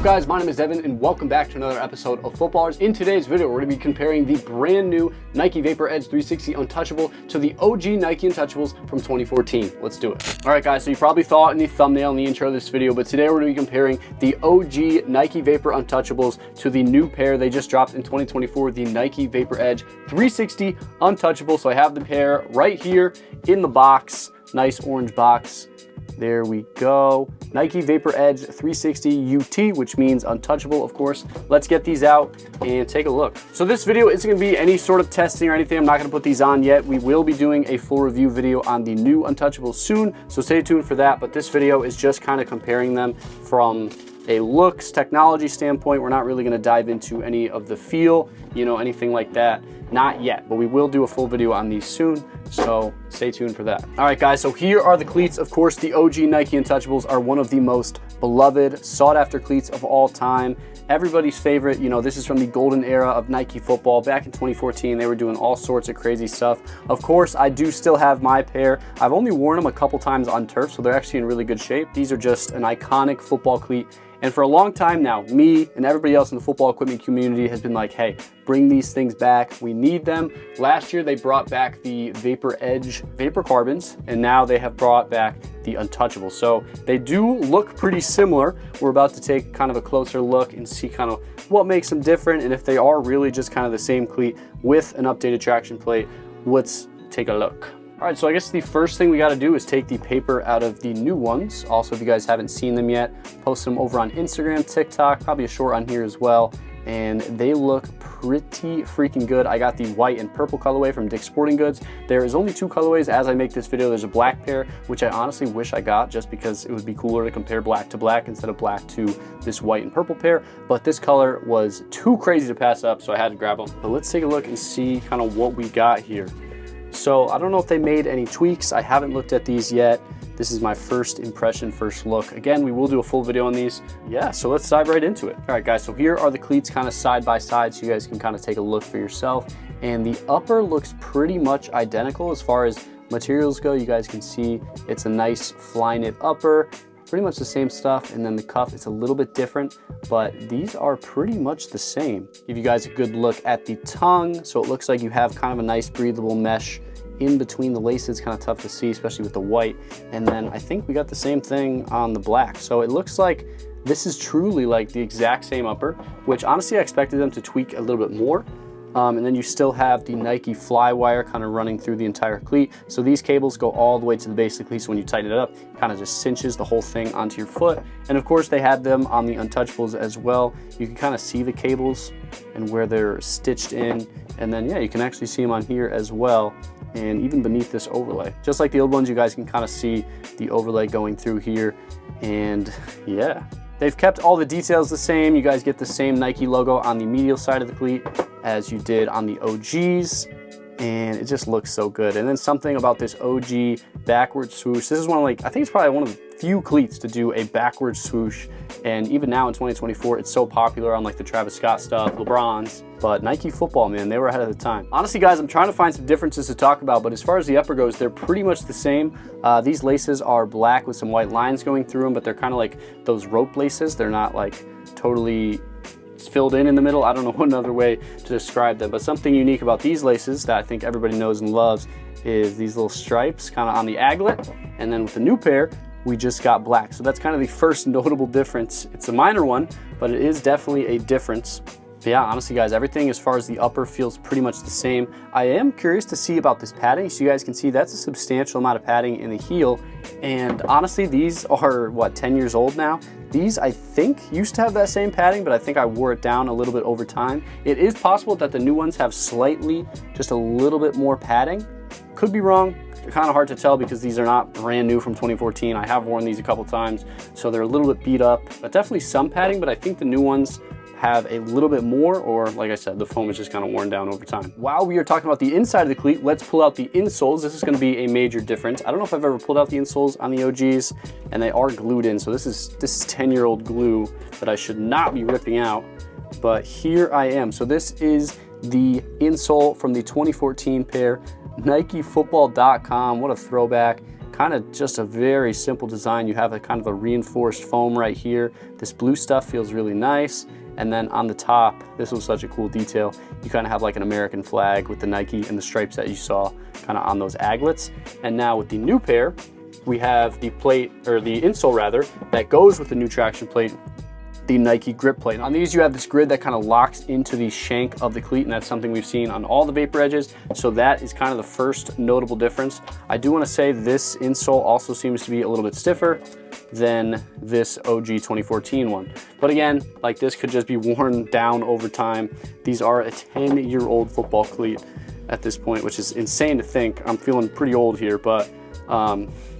up guys, my name is Devin and welcome back to another episode of Footballrs. In today's video, we're going to be comparing the brand new Nike Vapor Edge 360 Untouchable to the OG Nike Untouchables from 2014. Let's do it. All right guys, so you probably thought in the thumbnail and the intro of this video, but today we're going to be comparing the OG Nike Vapor Untouchables to the new pair they just dropped in 2024, the Nike Vapor Edge 360 Untouchable. So I have the pair right here in the box, nice orange box. There we go. Nike Vapor Edge 360 UT, which means untouchable, of course. Let's get these out and take a look. So this video isn't gonna be any sort of testing or anything. I'm not gonna put these on yet. We will be doing a full review video on the new Untouchables soon, so stay tuned for that. But this video is just kind of comparing them from a looks, technology standpoint. We're not really gonna dive into any of the feel, anything like that. Not yet, but we will do a full video on these soon, so stay tuned for that. All right guys, so here are the cleats. Of course, the OG Nike Untouchables are one of the most beloved, sought after cleats of all time. Everybody's favorite. This is from the golden era of Nike football. Back in 2014, they were doing all sorts of crazy stuff. Of course, I do still have my pair. I've only worn them a couple times on turf, so they're actually in really good shape. These are just an iconic football cleat. And for a long time now, me and everybody else in the football equipment community has been like, hey, bring these things back. We need them. Last year, they brought back the Vapor Edge Vapor Carbons, and now they have brought back the Untouchable. So they do look pretty similar. We're about to take kind of a closer look and see kind of what makes them different, and if they are really just kind of the same cleat with an updated traction plate. Let's take a look. All right, so I guess the first thing we got to do is take the paper out of the new ones. Also, if you guys haven't seen them yet, post them over on Instagram, TikTok, probably a short on here as well. And they look pretty freaking good. I got the white and purple colorway from Dick's Sporting Goods. There is only two colorways as I make this video. There's a black pair, which I honestly wish I got just because it would be cooler to compare black to black instead of black to this white and purple pair. But this color was too crazy to pass up, so I had to grab them. But let's take a look and see kind of what we got here. So I don't know if they made any tweaks. I haven't looked at these yet. This is my first impression, first look. Again, we will do a full video on these. Yeah, so let's dive right into it. All right, guys, so here are the cleats kind of side by side so you guys can kind of take a look for yourself. And the upper looks pretty much identical as far as materials go. You guys can see it's a nice fly knit upper, pretty much the same stuff. And then the cuff, it's a little bit different, but these are pretty much the same. Give you guys a good look at the tongue. So it looks like you have kind of a nice breathable mesh in between the laces, kind of tough to see, especially with the white. And then I think we got the same thing on the black. So it looks like this is truly like the exact same upper, which honestly I expected them to tweak a little bit more. And then you still have the Nike fly wire kind of running through the entire cleat. So these cables go all the way to the base of the cleat. So when you tighten it up, it kind of just cinches the whole thing onto your foot. And of course they had them on the Untouchables as well. You can kind of see the cables and where they're stitched in. And then yeah, you can actually see them on here as well. And even beneath this overlay. Just like the old ones, you guys can kind of see the overlay going through here. And yeah, they've kept all the details the same. You guys get the same Nike logo on the medial side of the cleat as you did on the OGs. And it just looks so good. And then something about this OG backward swoosh. This is one of I think it's probably one of the few cleats to do a backward swoosh. And even now in 2024, it's so popular on the Travis Scott stuff, LeBron's. But Nike football, man, they were ahead of the time. Honestly, guys, I'm trying to find some differences to talk about, but as far as the upper goes, they're pretty much the same. These laces are black with some white lines going through them, but they're kind of like those rope laces. They're not totally filled in the middle. I don't know another way to describe them, but something unique about these laces that I think everybody knows and loves is these little stripes kind of on the aglet. And then with the new pair, we just got black. So that's kind of the first notable difference. It's a minor one, but it is definitely a difference. But yeah, honestly guys, everything as far as the upper feels pretty much the same. I am curious to see about this padding. So you guys can see that's a substantial amount of padding in the heel. And honestly, these are what, 10 years old now? These I think used to have that same padding, but I think I wore it down a little bit over time. It is possible that the new ones have slightly, just a little bit more padding. Could be wrong. Kind of hard to tell because these are not brand new from 2014. I have worn these a couple times, so they're a little bit beat up, but definitely some padding. But I think the new ones have a little bit more, or like I said, the foam is just kind of worn down over time. While we are talking about the inside of the cleat, let's pull out the insoles. This is going to be a major difference. I don't know if I've ever pulled out the insoles on the OGs, and they are glued in. So this is 10-year-old glue that I should not be ripping out, but here I am. So this is the insole from the 2014 pair. NikeFootball.com, what a throwback. kind of just a very simple design. You have a kind of a reinforced foam right here. This blue stuff feels really nice. And then on the top, this was such a cool detail. You kind of have like an American flag with the Nike and the stripes that you saw kind of on those aglets. And now with the new pair, we have the plate, or the insole rather, that goes with the new traction plate, the Nike grip plate. On these, you have this grid that kind of locks into the shank of the cleat, and that's something we've seen on all the Vapor edges. So that is kind of the first notable difference. I do want to say this insole also seems to be a little bit stiffer than this OG 2014 one. But again, like, this could just be worn down over time. These are a 10-year-old football cleat at this point, which is insane to think. I'm feeling pretty old here, but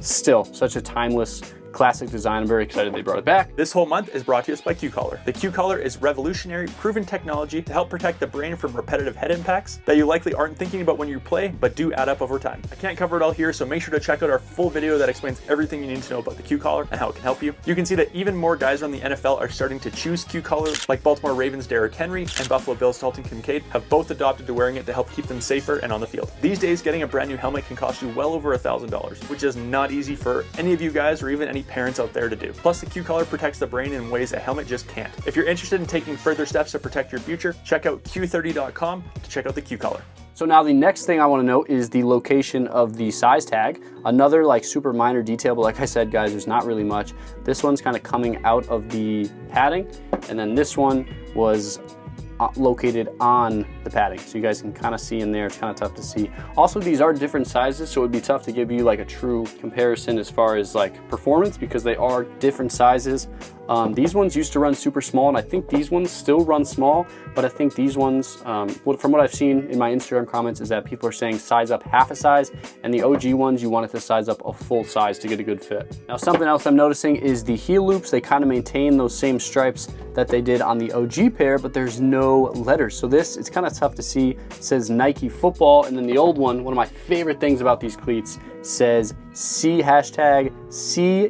still such a timeless classic design. I'm very excited they brought it back. This whole month is brought to us by Q-Collar. The Q-Collar is revolutionary, proven technology to help protect the brain from repetitive head impacts that you likely aren't thinking about when you play, but do add up over time. I can't cover it all here, so make sure to check out our full video that explains everything you need to know about the Q-Collar and how it can help you. You can see that even more guys around the NFL are starting to choose Q-Collar, like Baltimore Ravens' Derrick Henry and Buffalo Bills' Dalton Kincaid have both adopted to wearing it to help keep them safer and on the field. These days, getting a brand new helmet can cost you well over $1,000, which is not easy for any of you guys or even any parents out there to do. Plus, the Q-Collar protects the brain in ways a helmet just can't. If you're interested in taking further steps to protect your future, check out Q30.com to check out the Q-Collar. So now the next thing I want to note is the location of the size tag. Another like super minor detail, but like I said, guys, there's not really much. This one's kind of coming out of the padding, and then this one was located on the padding, so you guys can kind of see in there. It's kind of tough to see. Also, these are different sizes, so it would be tough to give you like a true comparison as far as like performance, because they are different sizes. These ones used to run super small, and I think these ones still run small, but I think these ones, from what I've seen in my Instagram comments, is that people are saying size up half a size, and the OG ones, you want it to size up a full size to get a good fit. Now, something else I'm noticing is the heel loops. They kind of maintain those same stripes that they did on the OG pair, but there's no letters. So this, it's kind of tough to see. It says Nike Football, and then the old one of my favorite things about these cleats, says see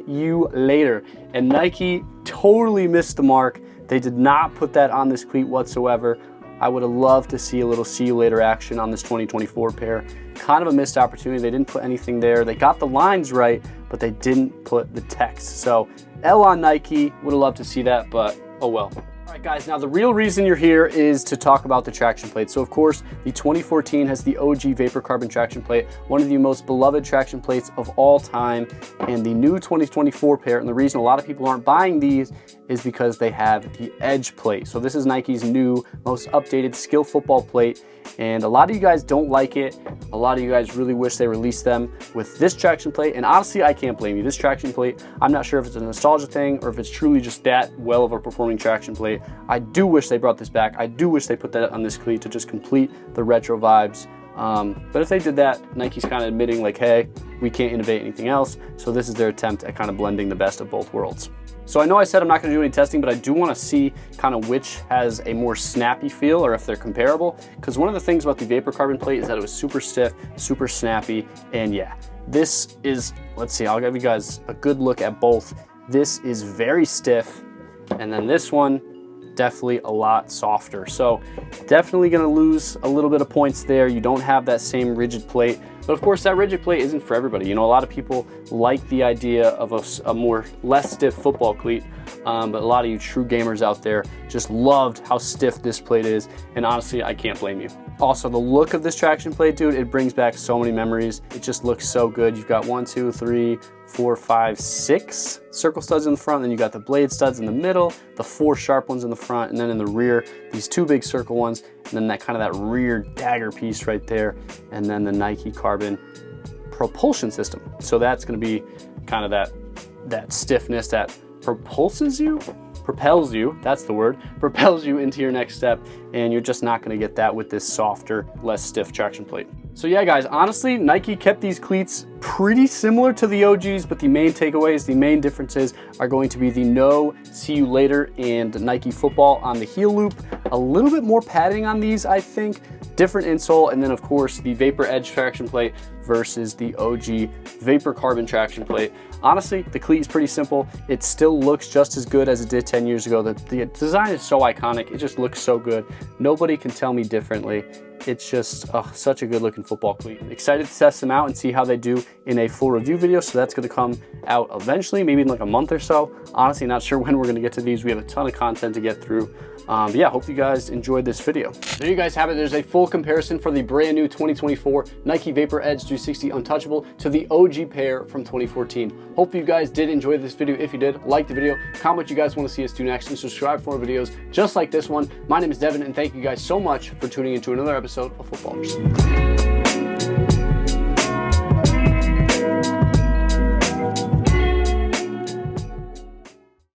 you later. And Nike totally missed the mark. They did not put that on this cleat whatsoever. I would have loved to see a little see you later action on this 2024 pair. Kind of a missed opportunity. They didn't put anything there. They got the lines right, but they didn't put the text. So L on Nike, would have loved to see that, but oh well. All right, guys, now the real reason you're here is to talk about the traction plate. So of course, the 2014 has the OG Vapor Carbon traction plate, one of the most beloved traction plates of all time. And the new 2024 pair, and the reason a lot of people aren't buying these is because they have the edge plate. So this is Nike's new, most updated skill football plate. And a lot of you guys don't like it. A lot of you guys really wish they released them with this traction plate. And honestly, I can't blame you. This traction plate, I'm not sure if it's a nostalgia thing or if it's truly just that well of a performing traction plate. I do wish they brought this back. I do wish they put that on this cleat to just complete the retro vibes. But if they did that, Nike's kind of admitting like, hey, we can't innovate anything else. So this is their attempt at kind of blending the best of both worlds. So I know I said I'm not going to do any testing, but I do want to see kind of which has a more snappy feel or if they're comparable. Because one of the things about the Vapor Carbon plate is that it was super stiff, super snappy. And yeah, this is, let's see, I'll give you guys a good look at both. This is very stiff. And then this one, definitely a lot softer. So definitely going to lose a little bit of points there. You don't have that same rigid plate. But of course, that rigid plate isn't for everybody. You know, a lot of people like the idea of a more less stiff football cleat, but a lot of you true gamers out there just loved how stiff this plate is, and honestly, I can't blame you. Also, the look of this traction plate, dude, it brings back so many memories. It just looks so good. You've got 1, 2, 3, 4, 5, 6 circle studs in the front, then you got the blade studs in the middle, the 4 sharp ones in the front, and then in the rear, these 2 big circle ones, and then that kind of that rear dagger piece right there, and then the Nike Carbon propulsion system. So that's going to be kind of that stiffness that propels you, that's the word, propels you into your next step, and you're just not going to get that with this softer, less stiff traction plate. So yeah, guys, honestly, Nike kept these cleats pretty similar to the OGs, but the main takeaways, the main differences are going to be the no see you later and Nike Football on the heel loop, a little bit more padding on these, I think, different insole, and then of course the Vapor Edge traction plate versus the OG Vapor Carbon traction plate. Honestly, the cleat is pretty simple. It still looks just as good as it did 10 years ago. The design is so iconic. It just looks so good. Nobody can tell me differently. It's just such a good looking football cleat. Excited to test them out and see how they do in a full review video. So that's going to come out eventually, maybe in like a month or so. Honestly, not sure when we're going to get to these. We have a ton of content to get through. But yeah, hope you guys enjoyed this video. There you guys have it. There's a full comparison for the brand new 2024 Nike Vapor Edge 360 Untouchable to the OG pair from 2014. Hope you guys did enjoy this video. If you did, like the video, comment what you guys want to see us do next, and subscribe for more videos just like this one. My name is Devin, and thank you guys so much for tuning into another episode of Footballrs.